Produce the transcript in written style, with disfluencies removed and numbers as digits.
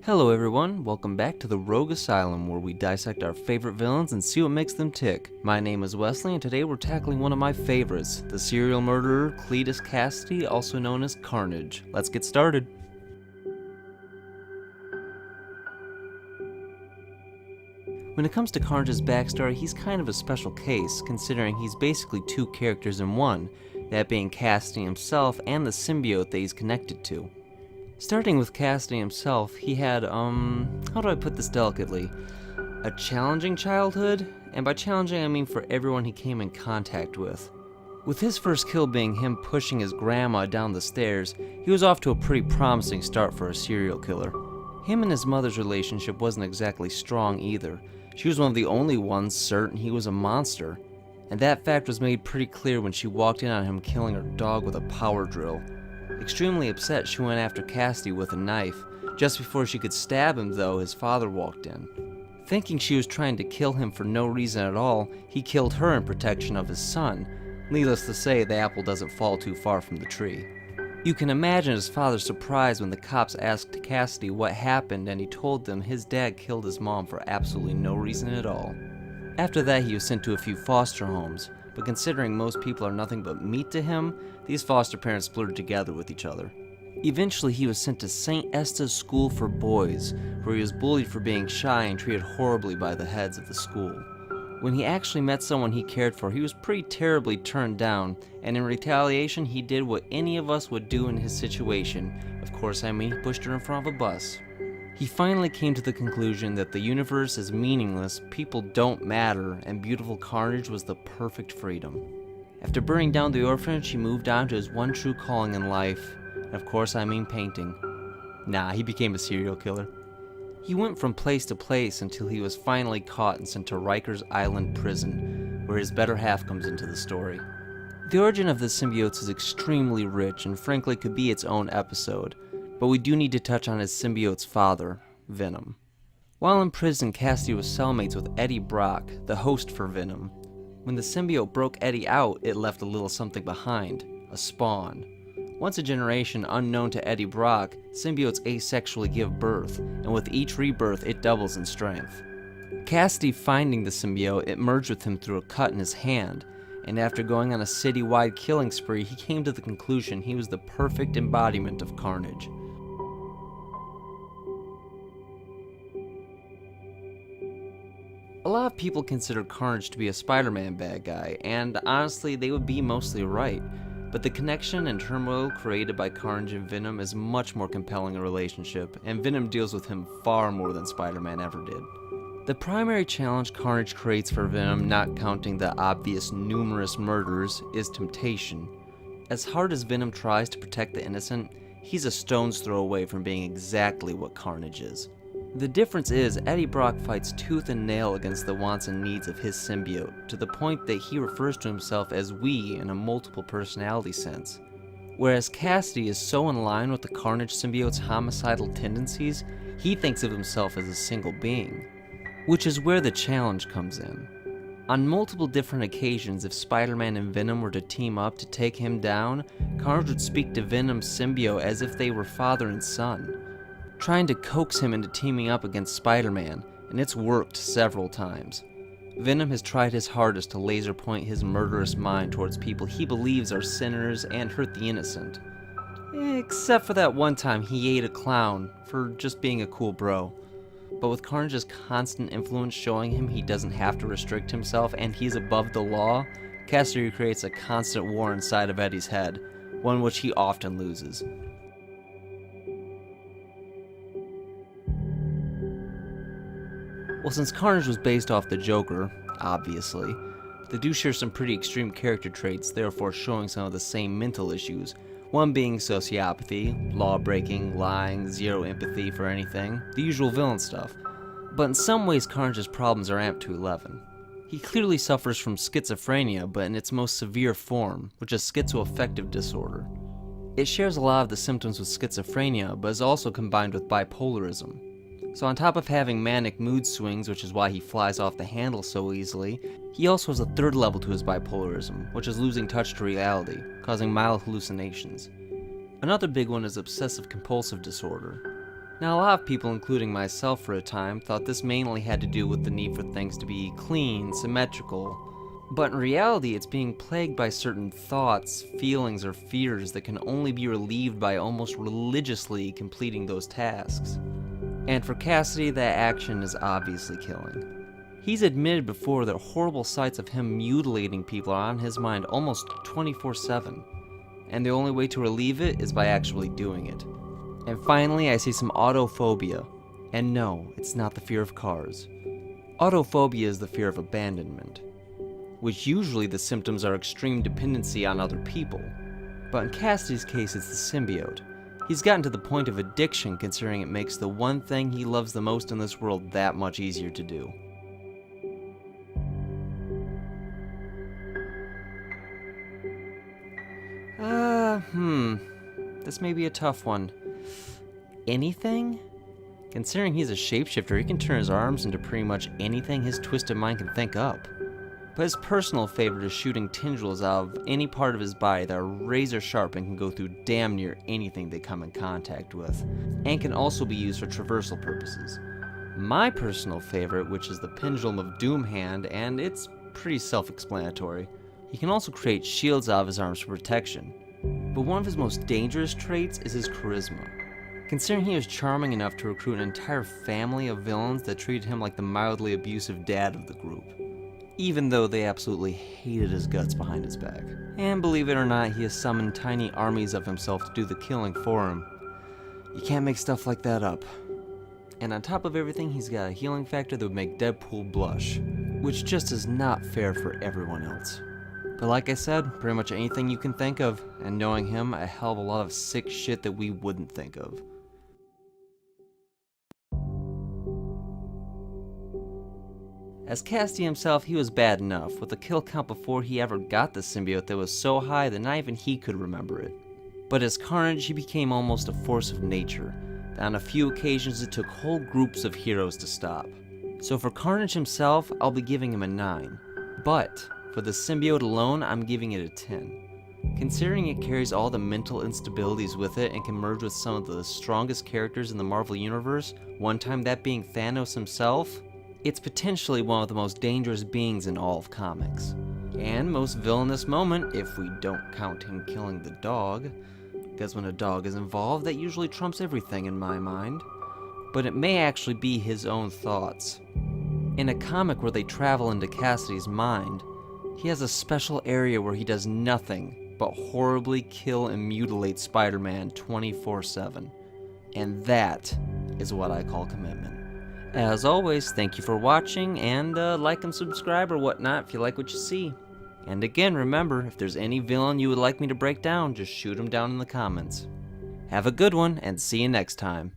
Hello everyone, welcome back to the Rogue Asylum, where we dissect our favorite villains and see what makes them tick. My name is Wesley, and today we're tackling one of my favorites, the serial murderer Cletus Cassidy, also known as Carnage. Let's get started. When it comes to Carnage's backstory, he's kind of a special case, considering he's basically two characters in one, that being Cassidy himself and the symbiote that he's connected to. Starting with Cassidy himself, he had, how do I put this delicately? A challenging childhood, and by challenging I mean for everyone he came in contact with. With his first kill being him pushing his grandma down the stairs, he was off to a pretty promising start for a serial killer. Him and his mother's relationship wasn't exactly strong either. She was one of the only ones certain he was a monster, and that fact was made pretty clear when she walked in on him killing her dog with a power drill. Extremely upset, she went after Cassidy with a knife. Just before she could stab him, though, his father walked in. Thinking she was trying to kill him for no reason at all, he killed her in protection of his son. Needless to say, the apple doesn't fall too far from the tree. You can imagine his father's surprise when the cops asked Cassidy what happened, and he told them his dad killed his mom for absolutely no reason at all. After that, he was sent to a few foster homes, but considering most people are nothing but meat to him, these foster parents flirted together with each other. Eventually, he was sent to St. Esta's School for Boys, where he was bullied for being shy and treated horribly by the heads of the school. When he actually met someone he cared for, he was pretty terribly turned down, and in retaliation, he did what any of us would do in his situation. Of course, I mean, he pushed her in front of a bus. He finally came to the conclusion that the universe is meaningless, people don't matter, and beautiful Carnage was the perfect freedom. After burning down the orphanage, he moved on to his one true calling in life, and of course I mean painting. Nah, he became a serial killer. He went from place to place until he was finally caught and sent to Rikers Island prison, where his better half comes into the story. The origin of the symbiotes is extremely rich and frankly could be its own episode, but we do need to touch on his symbiote's father, Venom. While in prison, Cassidy was cellmates with Eddie Brock, the host for Venom. When the symbiote broke Eddie out, it left a little something behind, a spawn. Once a generation unknown to Eddie Brock, symbiotes asexually give birth, and with each rebirth, it doubles in strength. Cassidy finding the symbiote, it merged with him through a cut in his hand, and after going on a city-wide killing spree, he came to the conclusion he was the perfect embodiment of Carnage. A lot of people consider Carnage to be a Spider-Man bad guy, and honestly, they would be mostly right. But the connection and turmoil created by Carnage and Venom is much more compelling a relationship, and Venom deals with him far more than Spider-Man ever did. The primary challenge Carnage creates for Venom, not counting the obvious numerous murders, is temptation. As hard as Venom tries to protect the innocent, he's a stone's throw away from being exactly what Carnage is. The difference is, Eddie Brock fights tooth and nail against the wants and needs of his symbiote, to the point that he refers to himself as we in a multiple personality sense. Whereas Cassidy is so in line with the Carnage symbiote's homicidal tendencies, he thinks of himself as a single being. Which is where the challenge comes in. On multiple different occasions, if Spider-Man and Venom were to team up to take him down, Carnage would speak to Venom's symbiote as if they were father and son, trying to coax him into teaming up against Spider-Man, and it's worked several times. Venom has tried his hardest to laser point his murderous mind towards people he believes are sinners and hurt the innocent. Except for that one time he ate a clown for just being a cool bro. But with Carnage's constant influence showing him he doesn't have to restrict himself and he's above the law, Cassidy creates a constant war inside of Eddie's head, one which he often loses. Well, since Carnage was based off the Joker, obviously, they do share some pretty extreme character traits, therefore showing some of the same mental issues, one being sociopathy, law-breaking, lying, zero empathy for anything, the usual villain stuff. But in some ways, Carnage's problems are amped to 11. He clearly suffers from schizophrenia, but in its most severe form, which is schizoaffective disorder. It shares a lot of the symptoms with schizophrenia, but is also combined with bipolarism. So on top of having manic mood swings, which is why he flies off the handle so easily, he also has a third level to his bipolarism, which is losing touch to reality, causing mild hallucinations. Another big one is obsessive compulsive disorder. Now, a lot of people, including myself for a time, thought this mainly had to do with the need for things to be clean, symmetrical, but in reality it's being plagued by certain thoughts, feelings, or fears that can only be relieved by almost religiously completing those tasks. And for Cassidy, that action is obviously killing. He's admitted before that horrible sights of him mutilating people are on his mind almost 24/7, and the only way to relieve it is by actually doing it. And finally, I see some autophobia. And no, it's not the fear of cars. Autophobia is the fear of abandonment, which usually the symptoms are extreme dependency on other people. But in Cassidy's case, it's the symbiote. He's gotten to the point of addiction, considering it makes the one thing he loves the most in this world that much easier to do. This may be a tough one. Anything? Considering he's a shapeshifter, he can turn his arms into pretty much anything his twisted mind can think up. But his personal favorite is shooting tendrils out of any part of his body that are razor sharp and can go through damn near anything they come in contact with, and can also be used for traversal purposes. My personal favorite, which is the Pendulum of Doom hand, and it's pretty self-explanatory. He can also create shields out of his arms for protection. But one of his most dangerous traits is his charisma. Considering he was charming enough to recruit an entire family of villains that treated him like the mildly abusive dad of the group, even though they absolutely hated his guts behind his back. And believe it or not, he has summoned tiny armies of himself to do the killing for him. You can't make stuff like that up. And on top of everything, he's got a healing factor that would make Deadpool blush, which just is not fair for everyone else. But like I said, pretty much anything you can think of, and knowing him, a hell of a lot of sick shit that we wouldn't think of. As Cassidy himself, he was bad enough, with a kill count before he ever got the symbiote that was so high that not even he could remember it. But as Carnage, he became almost a force of nature, that on a few occasions it took whole groups of heroes to stop. So for Carnage himself, I'll be giving him a 9. But for the symbiote alone, I'm giving it a 10. Considering it carries all the mental instabilities with it and can merge with some of the strongest characters in the Marvel Universe, one time that being Thanos himself, it's potentially one of the most dangerous beings in all of comics. And most villainous moment, if we don't count him killing the dog, because when a dog is involved, that usually trumps everything in my mind. But it may actually be his own thoughts. In a comic where they travel into Cassidy's mind, he has a special area where he does nothing but horribly kill and mutilate Spider-Man 24/7. And that is what I call commitment. As always, thank you for watching, and like and subscribe or whatnot if you like what you see. And again, remember, if there's any villain you would like me to break down, just shoot him down in the comments. Have a good one, and see you next time.